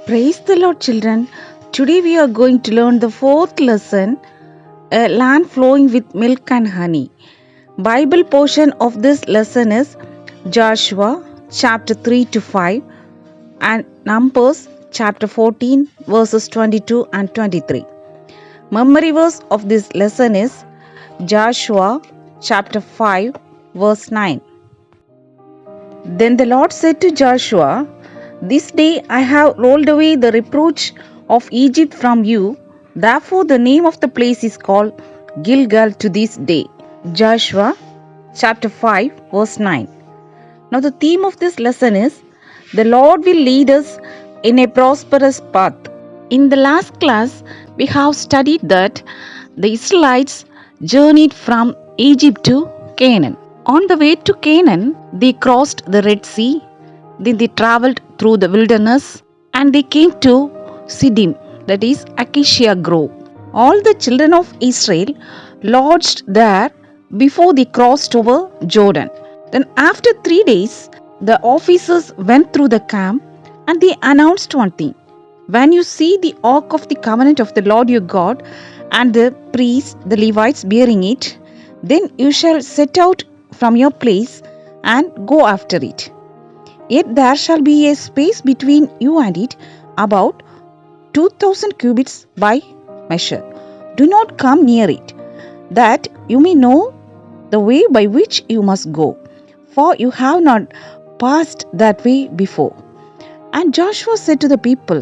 Praise the Lord, children. Today we are going to learn the fourth lesson, A Land Flowing with Milk and Honey. Bible portion of this lesson is Joshua chapter 3 to 5 and Numbers chapter 14 verses 22 and 23. Memory verse of this lesson is Joshua chapter 5 verse 9. Then the Lord said to Joshua, "This day I have rolled away the reproach of Egypt from you. Therefore the name of the place is called Gilgal to this day." Joshua chapter 5 verse 9. Now the theme of this lesson is, the Lord will lead us in a prosperous path. In the last class, we have studied that the Israelites journeyed from Egypt to Canaan. On the way to Canaan, they crossed the Red Sea, then they traveled through the wilderness and they came to Siddim, that is Acacia Grove. All the children of Israel lodged there before they crossed over Jordan. Then after 3 days, the officers went through the camp and they announced one thing. When you see the ark of the covenant of the Lord your God and the priests, the Levites bearing it, then you shall set out from your place and go after it. Yet there shall be a space between you and it, about 2000 cubits by measure. Do not come near it, that you may know the way by which you must go, for you have not passed that way before. And Joshua said to the people,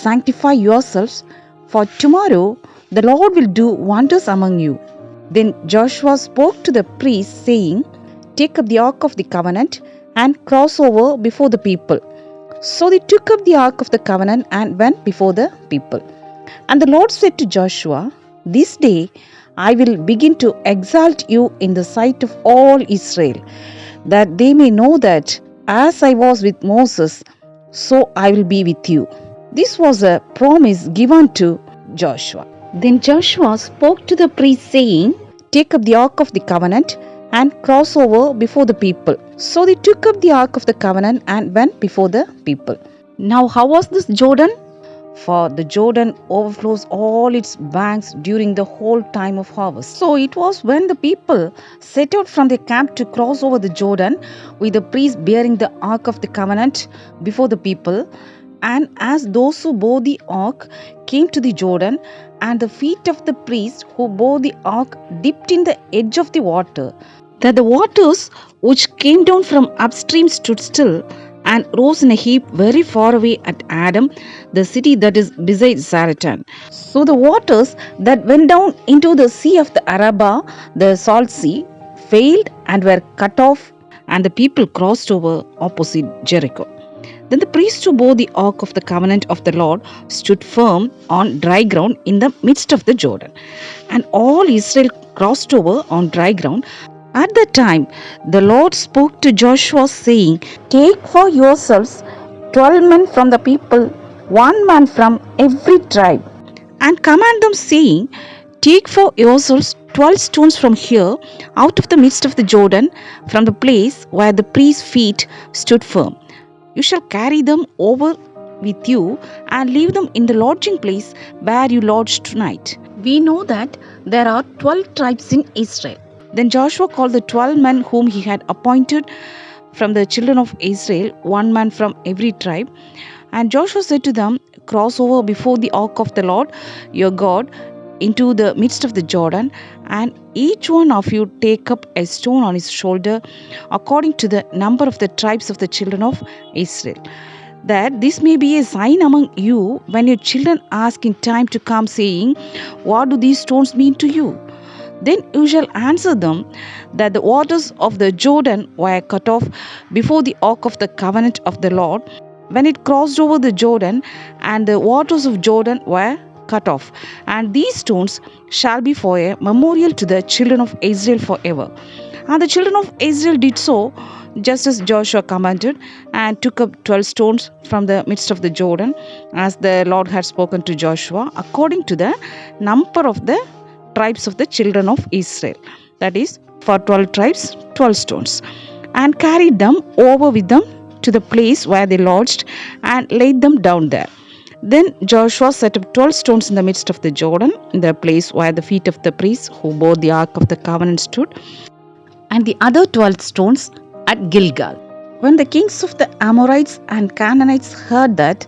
"Sanctify yourselves, for tomorrow the Lord will do wonders among you." Then Joshua spoke to the priests, saying, "Take up the ark of the covenant and cross over before the people." So they took up the ark of the covenant and went before the people. And the Lord said to Joshua, "This day I will begin to exalt you in the sight of all Israel, that they may know that as I was with Moses, so I will be with you." This was a promise given to Joshua. Then Joshua spoke to the priests, saying, "Take up the ark of the covenant and cross over before the people." So they took up the ark of the covenant and went before the people. Now how was this Jordan? For the Jordan overflows all its banks during the whole time of harvest. So it was when the people set out from their camp to cross over the Jordan, with the priests bearing the ark of the covenant before the people. And as those who bore the ark came to the Jordan, and the feet of the priests who bore the ark dipped in the edge of the water, that the waters which came down from upstream stood still and rose in a heap very far away at Adam, the city that is beside Zaratan. So the waters that went down into the sea of the Arabah, the salt sea, failed and were cut off, and the people crossed over opposite Jericho. Then the priests who bore the ark of the covenant of the Lord stood firm on dry ground in the midst of the Jordan. And all Israel crossed over on dry ground. At that time the Lord spoke to Joshua, saying, "Take for yourselves 12 men from the people, 1 man from every tribe, and command them, saying, Take for yourselves 12 stones from here, out of the midst of the Jordan, from the place where the priest's feet stood firm. You shall carry them over with you and leave them in the lodging place where you lodge tonight." We know that there are 12 tribes in Israel. Then Joshua called the 12 men whom he had appointed from the children of Israel, 1 man from every tribe. And Joshua said to them, "Cross over before the ark of the Lord your God into the midst of the Jordan, and each one of you take up a stone on his shoulder, according to the number of the tribes of the children of Israel, that this may be a sign among you when your children ask in time to come, saying, What do these stones mean to you? Then you shall answer them that the waters of the Jordan were cut off before the ark of the covenant of the Lord when it crossed over the Jordan, and the waters of Jordan were cut off. And these stones shall be for a memorial to the children of Israel forever." And the children of Israel did so, just as Joshua commanded, and took up 12 stones from the midst of the Jordan, as the Lord had spoken to Joshua, according to the number of the tribes of the children of Israel. That is, for 12 tribes, 12 stones. And carried them over with them to the place where they lodged, and laid them down there. Then Joshua set up 12 stones in the midst of the Jordan, in the place where the feet of the priests who bore the ark of the covenant stood, and the other 12 stones at Gilgal. When the kings of the Amorites and Canaanites heard that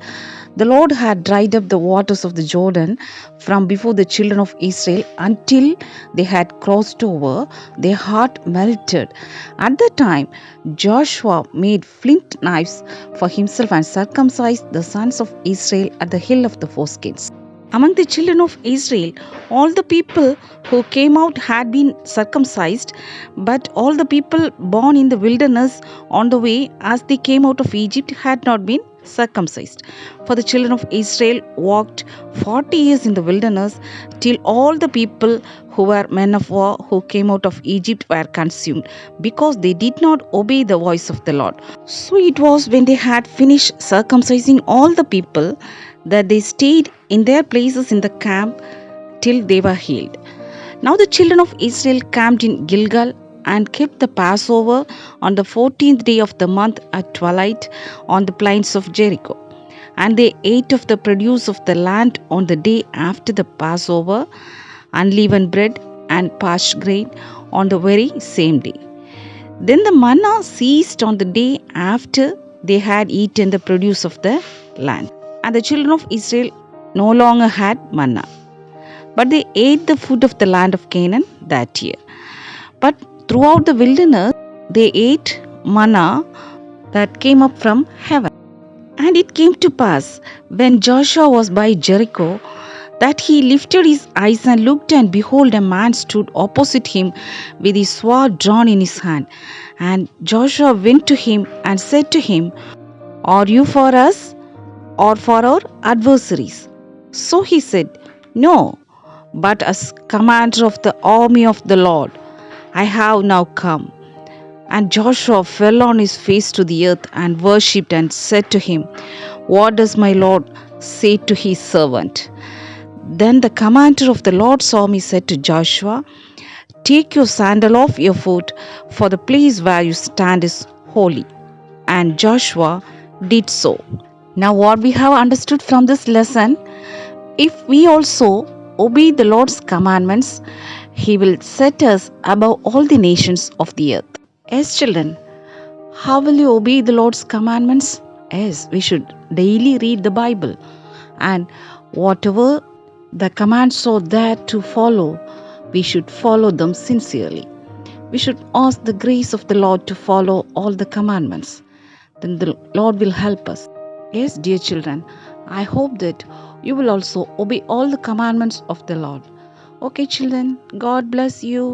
the Lord had dried up the waters of the Jordan from before the children of Israel until they had crossed over, their heart melted. At that time, Joshua made flint knives for himself and circumcised the sons of Israel at the hill of the foreskins. Among the children of Israel, all the people who came out had been circumcised, but all the people born in the wilderness on the way as they came out of Egypt had not been circumcised. For the children of Israel walked 40 years in the wilderness till all the people who were men of war who came out of Egypt were consumed, because they did not obey the voice of the Lord. So it was when they had finished circumcising all the people that they stayed in their places in the camp till they were healed. Now the children of Israel camped in Gilgal and kept the Passover on the 14th day of the month at twilight on the plains of Jericho. And they ate of the produce of the land on the day after the Passover, unleavened bread and parched grain on the very same day. Then the manna ceased on the day after they had eaten the produce of the land. And the children of Israel no longer had manna, but they ate the food of the land of Canaan that year. But throughout the wilderness, they ate manna that came up from heaven. And it came to pass, when Joshua was by Jericho, that he lifted his eyes and looked, and behold, a man stood opposite him with his sword drawn in his hand. And Joshua went to him and said to him, "Are you for us or for our adversaries?" So he said, "No, but as commander of the army of the Lord, I have now come." And Joshua fell on his face to the earth and worshipped and said to him, "What does my Lord say to his servant?" Then the commander of the Lord's army said to Joshua, "Take your sandal off your foot, for the place where you stand is holy." And Joshua did so. Now, what we have understood from this lesson, if we also obey the Lord's commandments, He will set us above all the nations of the earth. Yes, children, how will you obey the Lord's commandments? Yes, we should daily read the Bible, and whatever the commands are there to follow, we should follow them sincerely. We should ask the grace of the Lord to follow all the commandments. Then the Lord will help us. Yes, dear children, I hope that you will also obey all the commandments of the Lord. Okay, children, God bless you.